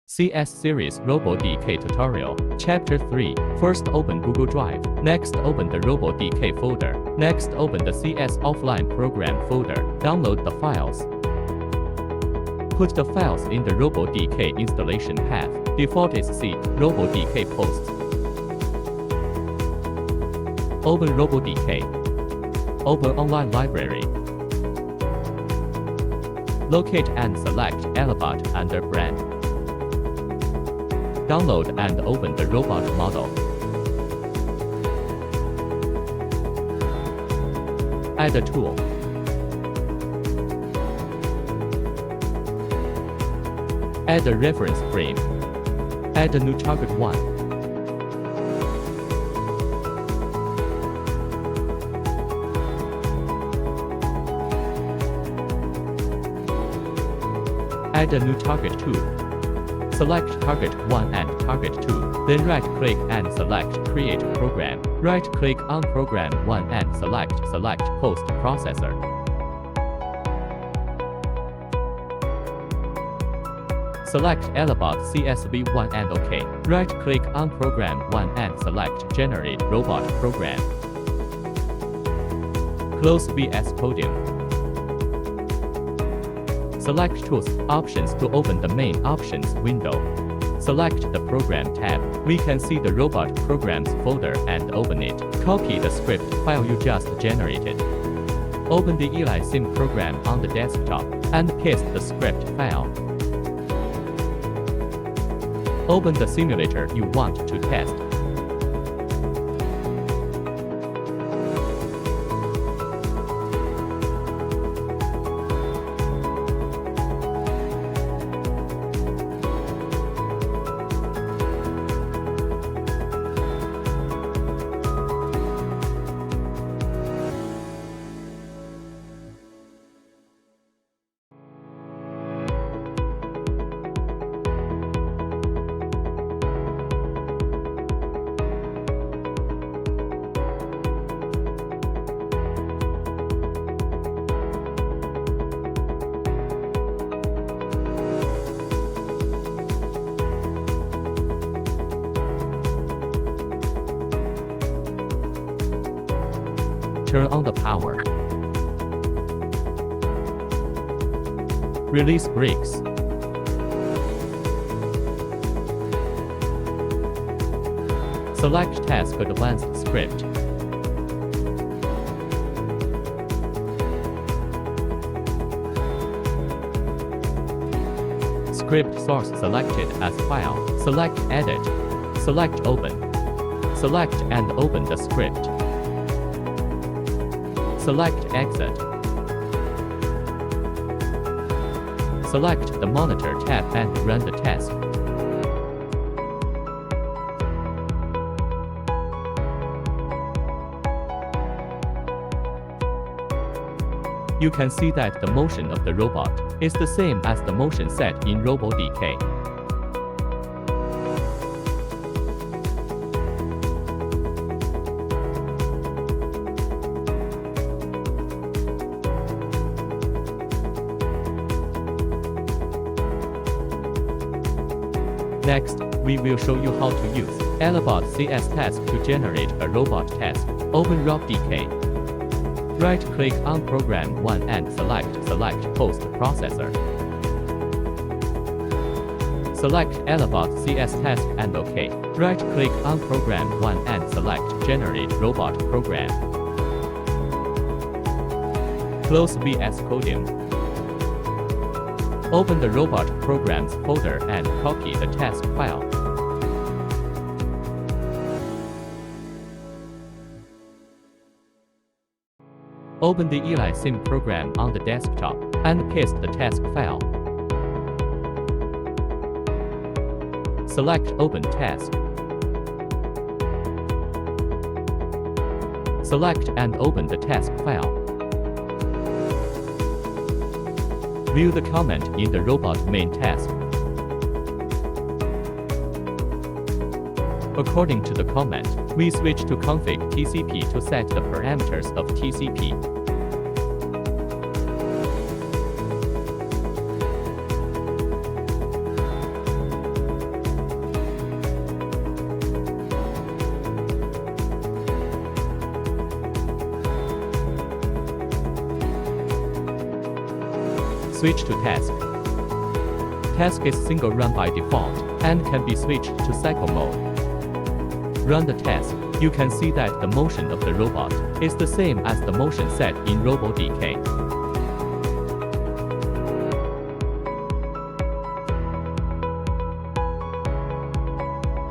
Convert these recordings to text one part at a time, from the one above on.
CS Series RoboDK Tutorial. Chapter 3. First open Google Drive. Next open the RoboDK folder. Next open the CS Offline Program folder. Download the files. Put the files in the RoboDK installation path. Default is C, RoboDK posts. Open RoboDK. Open Online Library. Locate and select Elabot under Brand. Download and open the robot model. Add a tool. Add a reference frame. Add a new target 1. Add a new target 2. Select target 1 and target 2. Then right-click and select Create Program. Right-click on Program 1 and select Post Processor. Select Elabot CSV1 and OK. Right-click on Program 1 and select Generate Robot Program. Close VS Coding. Select Tools, Options to open the main Options window. Select the Program tab. We can see the Robot Programs folder and open it. Copy the script file you just generated. Open the Eli Sim program on the desktop and paste the script file. Open the simulator you want to test. Turn on the power. Release brakes. Select Task Advanced Script. Script source selected as file. Select Edit. Select Open. Select and open the script. Select Exit. Select the Monitor tab and run the test. You can see that the motion of the robot is the same as the motion set in RoboDK. Next, we will show you how to use Elabot CS task to generate a robot task. Open RoboDK. Right-click on Program 1 and select Post Processor. Select Elabot CS task and OK. Right-click on Program 1 and select Generate Robot Program. Close VS Coding. Open the Robot Programs folder and copy the task file. Open the Eli Sim program on the desktop and paste the task file. Select Open Task. Select and open the task file. View the comment in the robot main task. According to the comment, we switch to config TCP to set the parameters of TCP. Switch to task. Task is single run by default and can be switched to cycle mode. Run the task. You can see that the motion of the robot is the same as the motion set in RoboDK.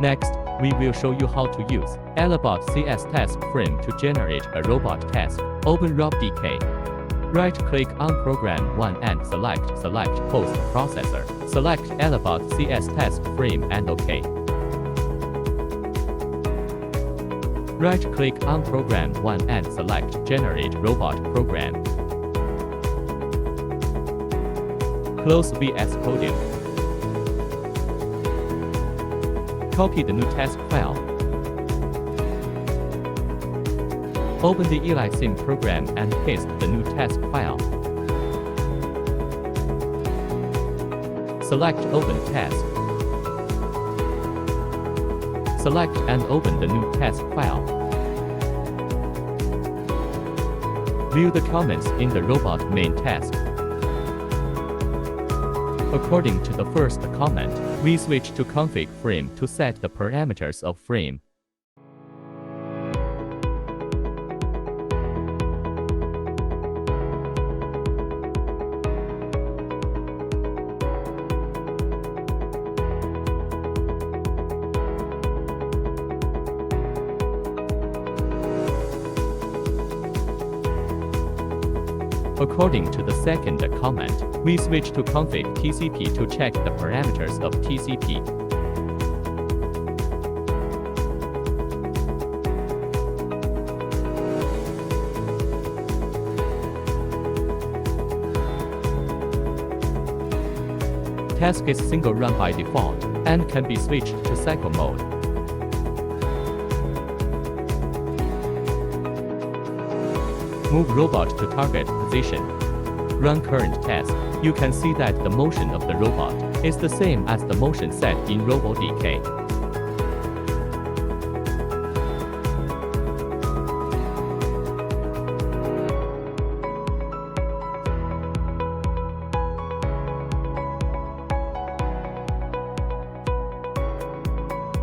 Next, we will show you how to use Elabot CS task frame to generate a robot task. Open RoboDK. Right-click on Program 1 and select Post Processor. Select Elabot CS task frame and OK. Right-click on Program 1 and select Generate Robot Program. Close VS Coding. Copy the new task file. Open the EliSim program and paste the new task file. Select Open Task. Select and open the new task file. View the comments in the robot main task. According to the first comment, we switch to config frame to set the parameters of frame. According to the second comment, we switch to config TCP to check the parameters of TCP. Task is single run by default and can be switched to cycle mode. Move robot to target position. Run current task. You can see that the motion of the robot is the same as the motion set in RoboDK.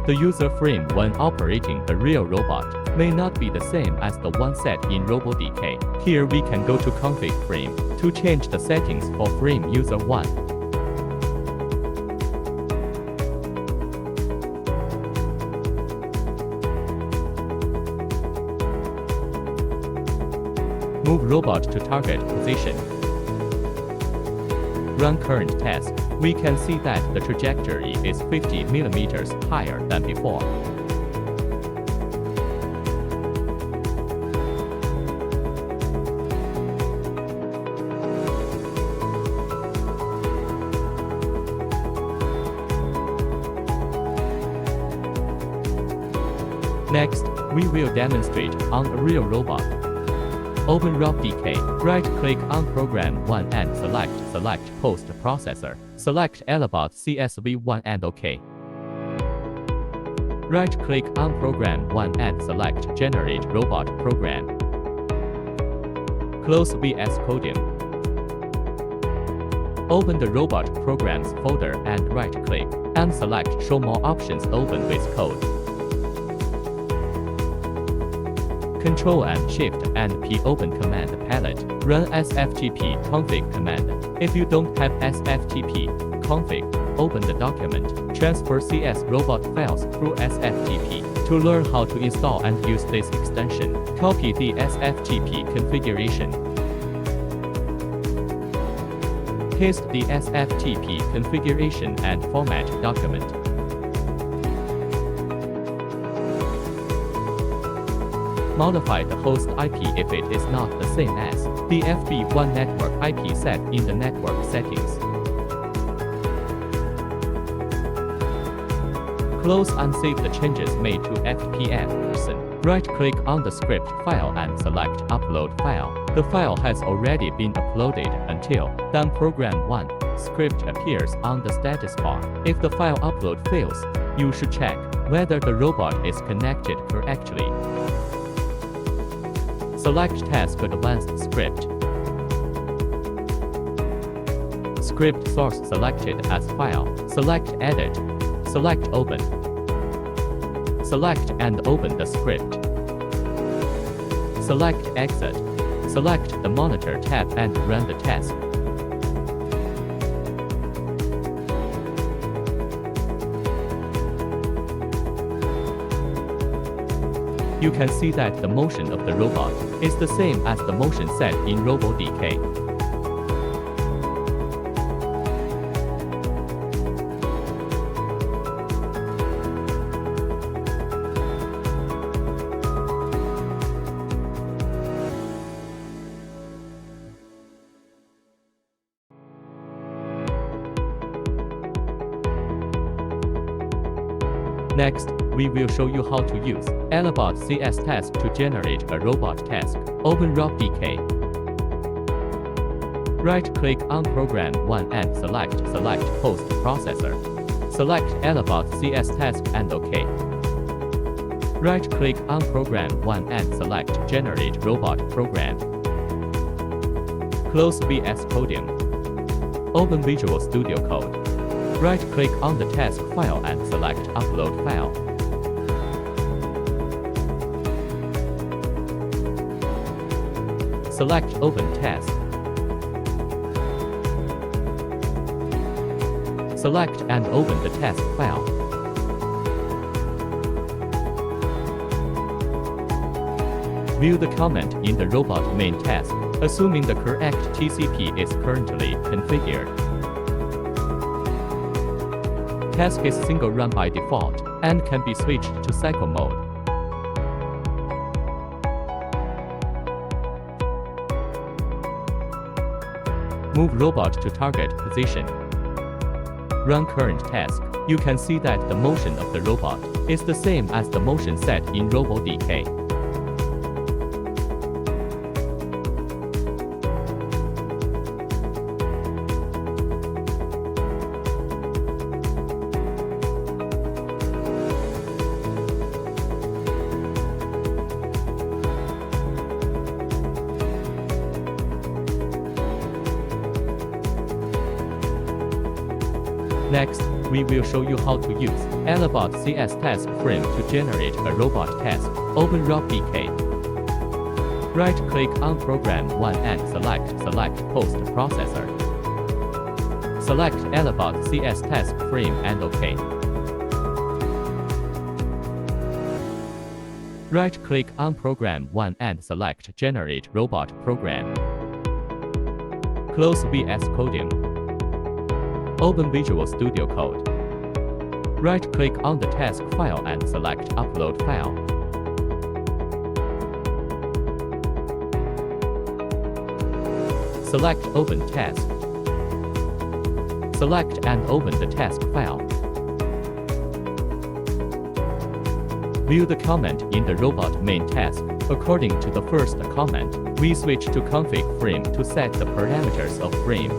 The user frame when operating the real robot may not be the same as the one set in RoboDK. Here we can go to config frame to change the settings for frame user 1. Move robot to target position. Run current task. We can see that the trajectory is 50 mm higher than before. Next, we will demonstrate on a real robot. Open RoboDK, right-click on Program 1 and select Post Processor. Select Elabot CSV1 and OK. Right-click on Program 1 and select Generate Robot Program. Close VS Coding. Open the Robot Programs folder and right-click and select Show More Options open with code. Ctrl and Shift and P open command palette. Run sftp config command. If you don't have sftp config, open the document. Transfer CS robot files through sftp. To learn how to install and use this extension, copy the sftp configuration. Paste the sftp configuration and format document. Modify the host IP if it is not the same as the FB1 network IP set in the network settings. Close and save the changes made to FPF. Right-click on the script file and select Upload File. The file has already been uploaded until then Program 1 script appears on the status bar. If the file upload fails, you should check whether the robot is connected correctly. Select Task Advanced Script. Script source selected as file. Select Edit. Select Open. Select and open the script. Select Exit. Select the Monitor tab and run the task. You can see that the motion of the robot is the same as the motion set in RoboDK. Next, we will show you how to use Elabot CS task to generate a robot task. Open RoboDK. Right-click on Program 1 and select Post Processor. Select Elabot CS task and OK. Right-click on Program 1 and select Generate Robot Program. Close VS Codium. Open Visual Studio Code. Right-click on the task file and select Upload File. Select Open Task. Select and open the task file. View the comment in the robot main task, assuming the correct TCP is currently configured. Task is single run by default and can be switched to cycle mode. Move robot to target position. Run current task. You can see that the motion of the robot is the same as the motion set in RoboDK. Next, we will show you how to use Elabot CS task frame to generate a robot task. Open RoboDK. Right-click on Program 1 and select Post Processor. Select Elabot CS task frame and OK. Right-click on Program 1 and select Generate Robot Program. Close VS Codium. Open Visual Studio Code. Right-click on the task file and select Upload File. Select Open Task. Select and open the task file. View the comment in the robot main task. According to the first comment, we switch to config frame to set the parameters of frame.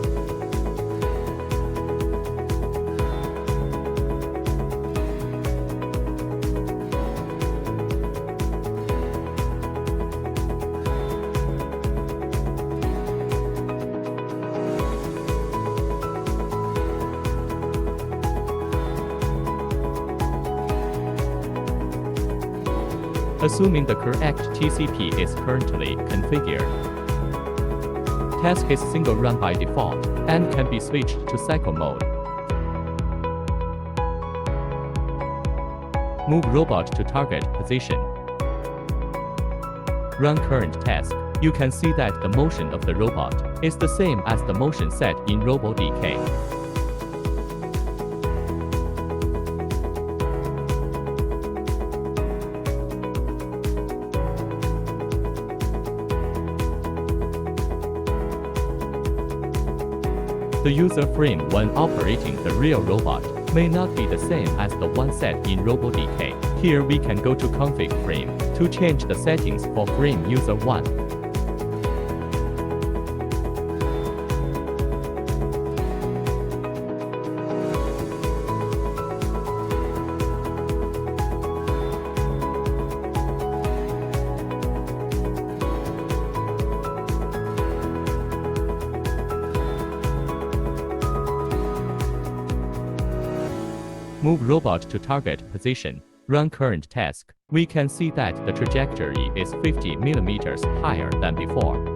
Assuming the correct TCP is currently configured. Task is single run by default and can be switched to cycle mode. Move robot to target position. Run current task. You can see that the motion of the robot is the same as the motion set in RoboDK. The user frame when operating the real robot may not be the same as the one set in RoboDK. Here we can go to config frame to change the settings for frame user 1. Move robot to target position. Run current task. We can see that the trajectory is 50 mm higher than before.